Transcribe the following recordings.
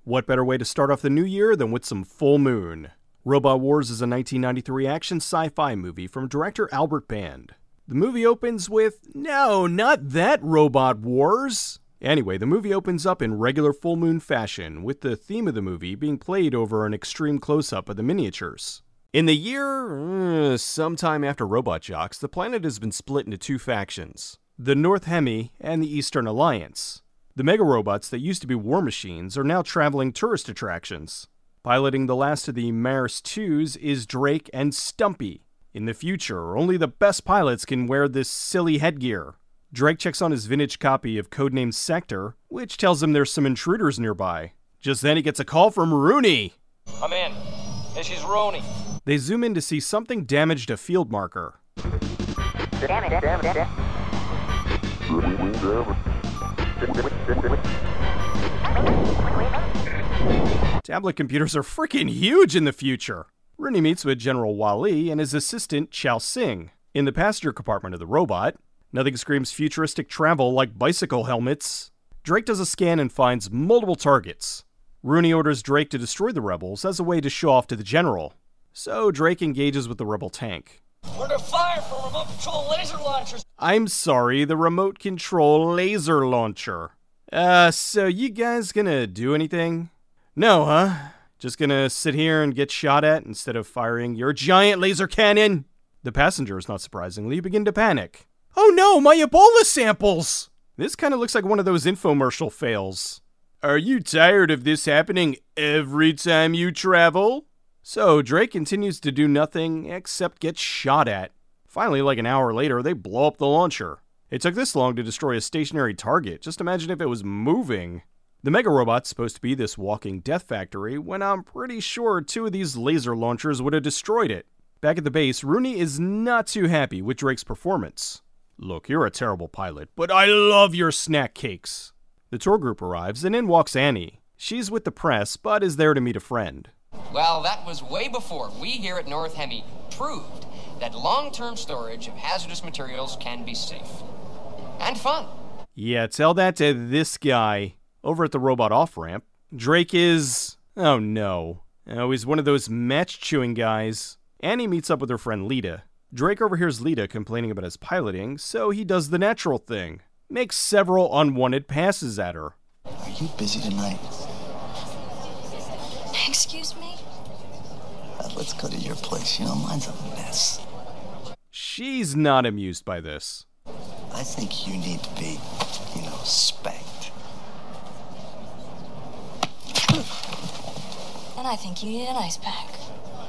What better way to start off the new year than with some Full Moon? Robot Wars is a 1993 action sci-fi movie from director Albert Band. The movie opens with, no, not that Robot Wars! Anyway, the movie opens up in regular Full Moon fashion, with the theme of the movie being played over an extreme close-up of the miniatures. In the year, sometime after Robot Jocks, the planet has been split into two factions, the North Hemi and the Eastern Alliance. The mega robots that used to be war machines are now traveling tourist attractions. Piloting the last of the Maris 2s is Drake and Stumpy. In the future, only the best pilots can wear this silly headgear. Drake checks on his vintage copy of Codename Sector, which tells him there's some intruders nearby. Just then he gets a call from Rooney. I'm in. This is Rooney. They zoom in to see something damaged a field marker. Tablet computers are freaking huge in the future. Rooney meets with General Wally and his assistant Chow Sing. In the passenger compartment of the robot, nothing screams futuristic travel like bicycle helmets. Drake does a scan and finds multiple targets. Rooney orders Drake to destroy the rebels as a way to show off to the general. So Drake engages with the rebel tank. We're under fire from remote control laser launchers. I'm sorry, the remote control laser launcher. So you guys gonna do anything? No, huh? Just gonna sit here and get shot at instead of firing your giant laser cannon? The passengers, not surprisingly, begin to panic. Oh no, my Ebola samples! This kind of looks like one of those infomercial fails. Are you tired of this happening every time you travel? So Drake continues to do nothing except get shot at. Finally, like an hour later, they blow up the launcher. It took this long to destroy a stationary target. Just imagine if it was moving. The Mega Robot's supposed to be this walking death factory, when I'm pretty sure two of these laser launchers would have destroyed it. Back at the base, Rooney is not too happy with Drake's performance. Look, you're a terrible pilot, but I love your snack cakes. The tour group arrives, and in walks Annie. She's with the press, but is there to meet a friend. Well, that was way before we here at North Hemi proved that long-term storage of hazardous materials can be safe. And fun. Yeah, tell that to this guy. Over at the robot off-ramp, Drake is... oh no. Oh, he's one of those match-chewing guys. Annie meets up with her friend Lita. Drake overhears Lita complaining about his piloting, so he does the natural thing. Makes several unwanted passes at her. Are you busy tonight? Excuse me? Let's go to your place. You know, mine's a mess. She's not amused by this. I think you need to be, spanked. And I think you need an ice pack.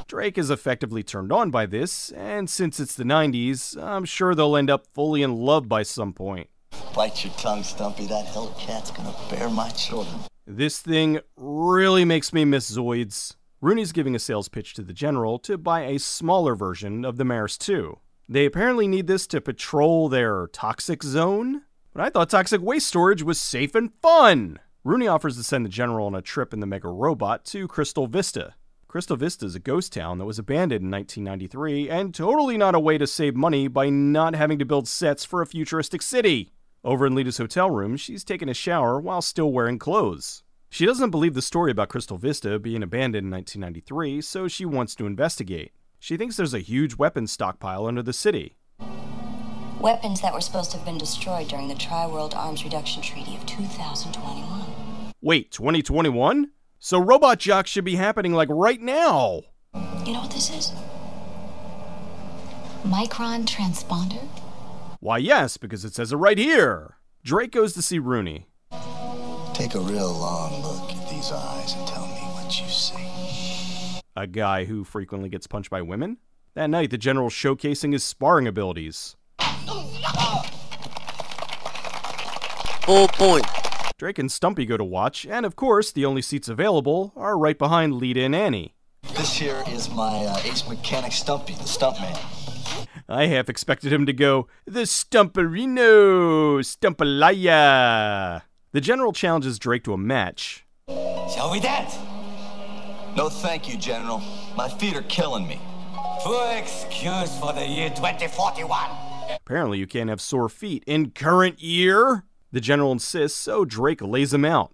Drake is effectively turned on by this, and since it's the 90s, I'm sure they'll end up fully in love by some point. Bite your tongue, Stumpy. That Hellcat's gonna bear my children. This thing really makes me miss Zoids. Rooney's giving a sales pitch to the general to buy a smaller version of the Maris 2. They apparently need this to patrol their toxic zone? But I thought toxic waste storage was safe and fun! Rooney offers to send the general on a trip in the Mega Robot to Crystal Vista. Crystal Vista is a ghost town that was abandoned in 1993, and totally not a way to save money by not having to build sets for a futuristic city. Over in Lita's hotel room, she's taking a shower while still wearing clothes. She doesn't believe the story about Crystal Vista being abandoned in 1993, so she wants to investigate. She thinks there's a huge weapons stockpile under the city. Weapons that were supposed to have been destroyed during the Tri-World Arms Reduction Treaty of 2021. Wait, 2021? So Robot Jocks should be happening like right now! You know what this is? Micron transponder? Why yes, because it says it right here! Drake goes to see Rooney. Take a real long look at these eyes and tell me what you see. A guy who frequently gets punched by women? That night, the general's showcasing his sparring abilities. Full point. Drake and Stumpy go to watch, and of course, the only seats available are right behind Lita and Annie. This here is my ace mechanic Stumpy, the stuntman. I half expected him to go, the Stumperino, Stumpalaya. The general challenges Drake to a match. Shall we dance? No thank you, General. My feet are killing me. Full excuse for the year 2041. Apparently you can't have sore feet in current year. The general insists, so Drake lays him out.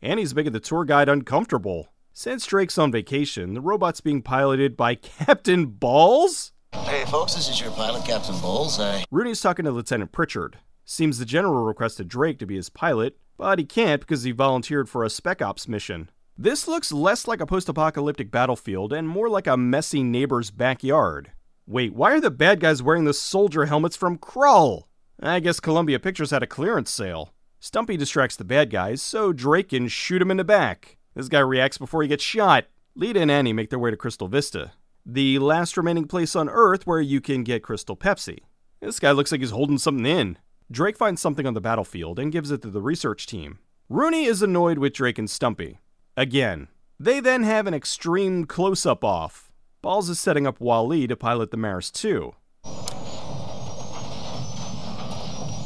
Annie's making the tour guide uncomfortable. Since Drake's on vacation, the robot's being piloted by Captain Balls? Hey, folks, this is your pilot, Captain Bowles. Rooney's talking to Lieutenant Pritchard. Seems the general requested Drake to be his pilot, but he can't because he volunteered for a Spec Ops mission. This looks less like a post-apocalyptic battlefield and more like a messy neighbor's backyard. Wait, why are the bad guys wearing the soldier helmets from Krull? I guess Columbia Pictures had a clearance sale. Stumpy distracts the bad guys, so Drake can shoot him in the back. This guy reacts before he gets shot. Lita and Annie make their way to Crystal Vista, the last remaining place on Earth where you can get Crystal Pepsi. This guy looks like he's holding something in. Drake finds something on the battlefield and gives it to the research team. Rooney is annoyed with Drake and Stumpy. Again. They then have an extreme close-up off. Balls is setting up Wally to pilot the Maris 2.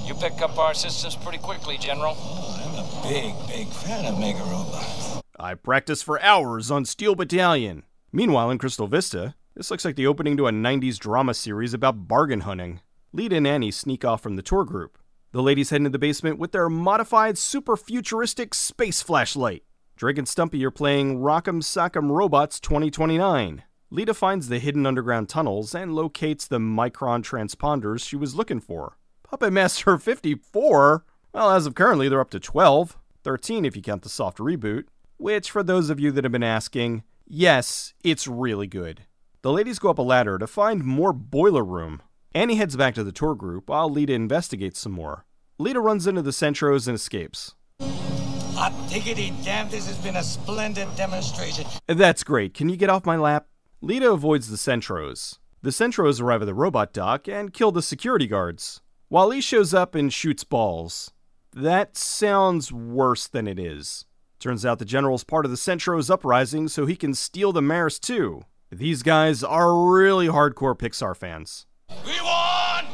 You pick up our systems pretty quickly, General. Oh, I'm a big fan of Mega Robots. I practiced for hours on Steel Battalion. Meanwhile, in Crystal Vista, this looks like the opening to a 90s drama series about bargain hunting. Lita and Annie sneak off from the tour group. The ladies head into the basement with their modified, super futuristic space flashlight. Drake and Stumpy are playing Rock'em Sock'em Robots 2029. Lita finds the hidden underground tunnels and locates the micron transponders she was looking for. Puppet Master 54? Well, as of currently, they're up to 12. 13 if you count the soft reboot. Which, for those of you that have been asking, yes, it's really good. The ladies go up a ladder to find more boiler room. Annie heads back to the tour group while Lita investigates some more. Lita runs into the Centros and escapes. Hot diggity damn, this has been a splendid demonstration. That's great. Can you get off my lap? Lita avoids the Centros. The Centros arrive at the robot dock and kill the security guards. Wally shows up and shoots Balls. That sounds worse than it is. Turns out the general's part of the Centros uprising so he can steal the Maris 2. These guys are really hardcore Pixar fans. We won!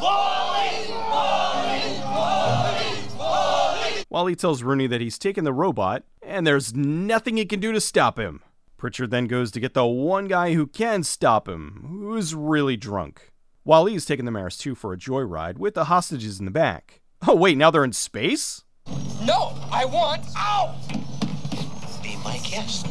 Wally! Wally! Wally! Wally! Wally tells Rooney that he's taken the robot, and there's nothing he can do to stop him. Pritchard then goes to get the one guy who can stop him, who's really drunk. Wally's taking the Maris 2 for a joyride with the hostages in the back. Oh wait, now they're in space? No, I want out! Be my guest.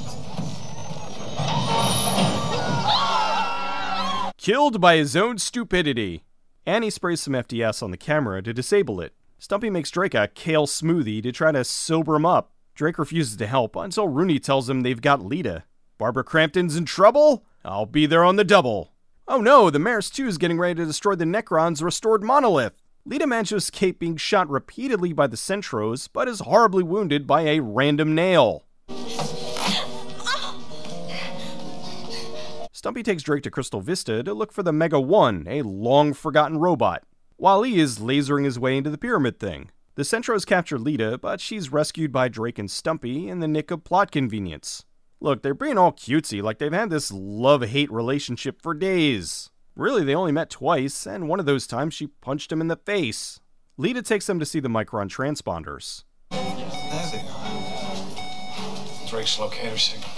Killed by his own stupidity. Annie sprays some FDS on the camera to disable it. Stumpy makes Drake a kale smoothie to try to sober him up. Drake refuses to help until Rooney tells him they've got Lita. Barbara Crampton's in trouble? I'll be there on the double. Oh no, the Maris 2 is getting ready to destroy the Necron's restored monolith. Lita manages to escape being shot repeatedly by the Centros, but is horribly wounded by a random nail. Stumpy takes Drake to Crystal Vista to look for the Mega 1, a long-forgotten robot. Wally is lasering his way into the pyramid thing. The Centros capture Lita, but she's rescued by Drake and Stumpy in the nick of plot convenience. Look, they're being all cutesy, like they've had this love-hate relationship for days. Really, they only met twice, and one of those times she punched him in the face. Lita takes them to see the micron transponders. There they are. Drake's locator signal.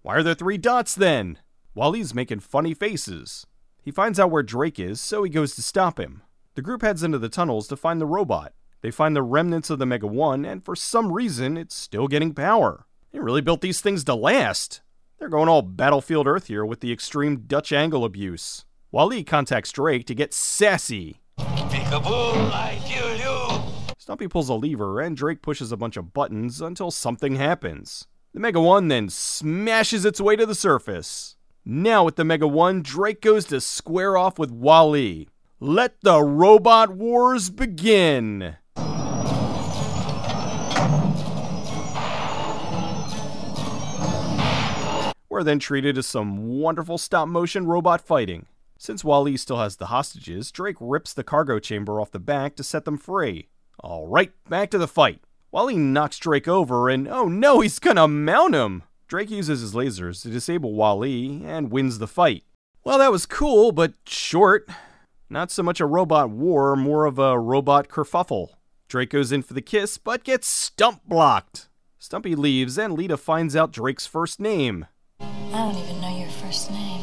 Why are there 3 dots then? Wally's making funny faces. He finds out where Drake is, so he goes to stop him. The group heads into the tunnels to find the robot. They find the remnants of the Mega 1, and for some reason, it's still getting power. They really built these things to last. They're going all Battlefield Earth here with the extreme Dutch angle abuse. Wally contacts Drake to get sassy. Peekaboo, I kill you. Stumpy pulls a lever, and Drake pushes a bunch of buttons until something happens. The Mega 1 then smashes its way to the surface. Now with the Mega 1, Drake goes to square off with Wally. Let the robot wars begin! We're then treated to some wonderful stop-motion robot fighting. Since Wally still has the hostages, Drake rips the cargo chamber off the back to set them free. Alright, back to the fight. Wally knocks Drake over and oh no, he's gonna mount him! Drake uses his lasers to disable Wally and wins the fight. Well, that was cool, but short. Not so much a robot war, more of a robot kerfuffle. Drake goes in for the kiss, but gets stump blocked. Stumpy leaves, and Lita finds out Drake's first name. I don't even know your first name.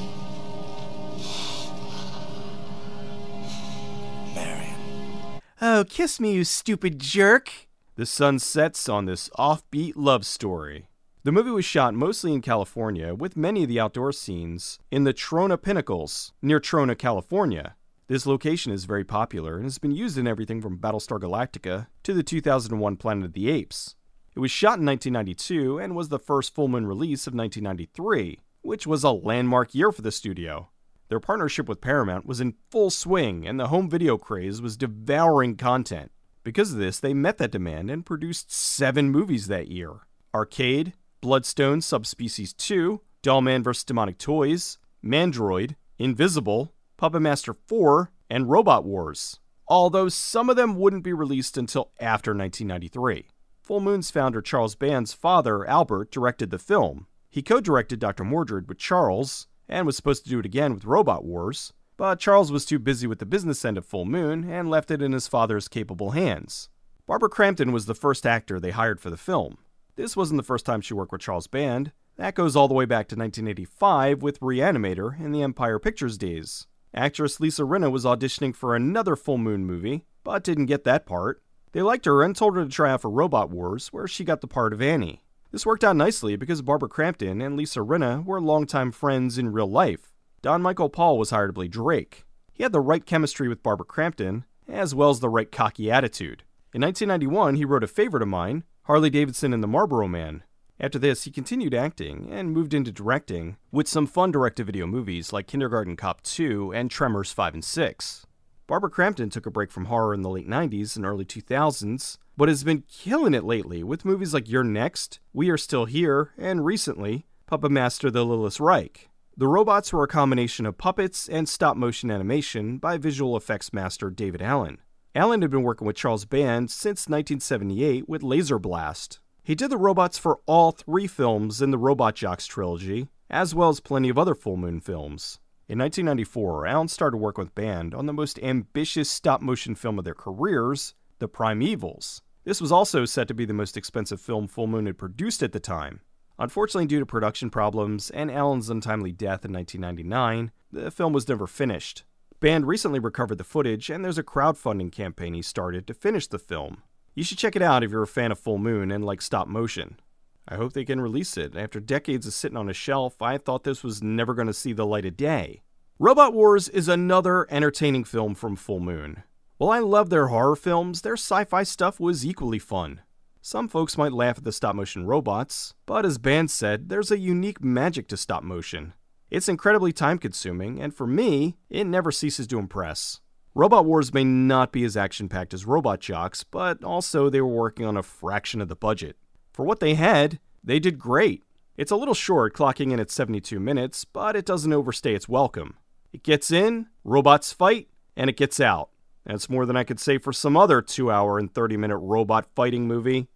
Marion. Oh, kiss me, you stupid jerk. The sun sets on this offbeat love story. The movie was shot mostly in California, with many of the outdoor scenes in the Trona Pinnacles, near Trona, California. This location is very popular and has been used in everything from Battlestar Galactica to the 2001 Planet of the Apes. It was shot in 1992 and was the first full moon release of 1993, which was a landmark year for the studio. Their partnership with Paramount was in full swing and the home video craze was devouring content. Because of this, they met that demand and produced 7 movies that year. Arcade, Bloodstone Subspecies 2, Dollman vs. Demonic Toys, Mandroid, Invisible, Puppet Master 4, and Robot Wars, although some of them wouldn't be released until after 1993. Full Moon's founder Charles Band's father, Albert, directed the film. He co-directed Dr. Mordred with Charles, and was supposed to do it again with Robot Wars, but Charles was too busy with the business end of Full Moon and left it in his father's capable hands. Barbara Crampton was the first actor they hired for the film. This wasn't the first time she worked with Charles Band. That goes all the way back to 1985 with Reanimator in the Empire Pictures days. Actress Lisa Rinna was auditioning for another Full Moon movie, but didn't get that part. They liked her and told her to try out for Robot Wars, where she got the part of Annie. This worked out nicely because Barbara Crampton and Lisa Rinna were longtime friends in real life. Don Michael Paul was hired to play Drake. He had the right chemistry with Barbara Crampton, as well as the right cocky attitude. In 1991, he wrote A Favorite of Mine, Harley Davidson and the Marlboro Man. After this, he continued acting and moved into directing, with some fun direct-to-video movies like Kindergarten Cop 2 and Tremors 5 and 6. Barbara Crampton took a break from horror in the late 90s and early 2000s, but has been killing it lately with movies like You're Next, We Are Still Here, and recently, Puppet Master The Lilith Reich. The robots were a combination of puppets and stop-motion animation by visual effects master David Allen. Allen had been working with Charles Band since 1978 with Laser Blast. He did the robots for all 3 films in the Robot Jocks trilogy, as well as plenty of other Full Moon films. In 1994, Allen started work with Band on the most ambitious stop-motion film of their careers, The Primevals. This was also set to be the most expensive film Full Moon had produced at the time. Unfortunately, due to production problems and Allen's untimely death in 1999, the film was never finished. Band recently recovered the footage, and there's a crowdfunding campaign he started to finish the film. You should check it out if you're a fan of Full Moon and like stop motion. I hope they can release it. After decades of sitting on a shelf, I thought this was never going to see the light of day. Robot Wars is another entertaining film from Full Moon. While I love their horror films, their sci-fi stuff was equally fun. Some folks might laugh at the stop-motion robots, but as Band said, there's a unique magic to stop motion. It's incredibly time-consuming, and for me, it never ceases to impress. Robot Wars may not be as action-packed as Robot Jocks, but also they were working on a fraction of the budget. For what they had, they did great. It's a little short, clocking in at 72 minutes, but it doesn't overstay its welcome. It gets in, robots fight, and it gets out. That's more than I could say for some other 2-hour and 30-minute robot fighting movie.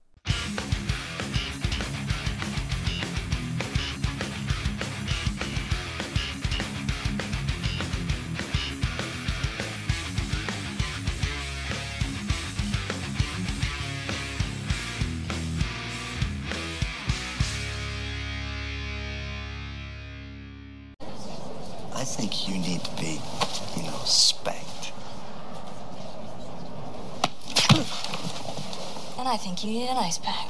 I think you need to be, spanked. And I think you need an ice pack.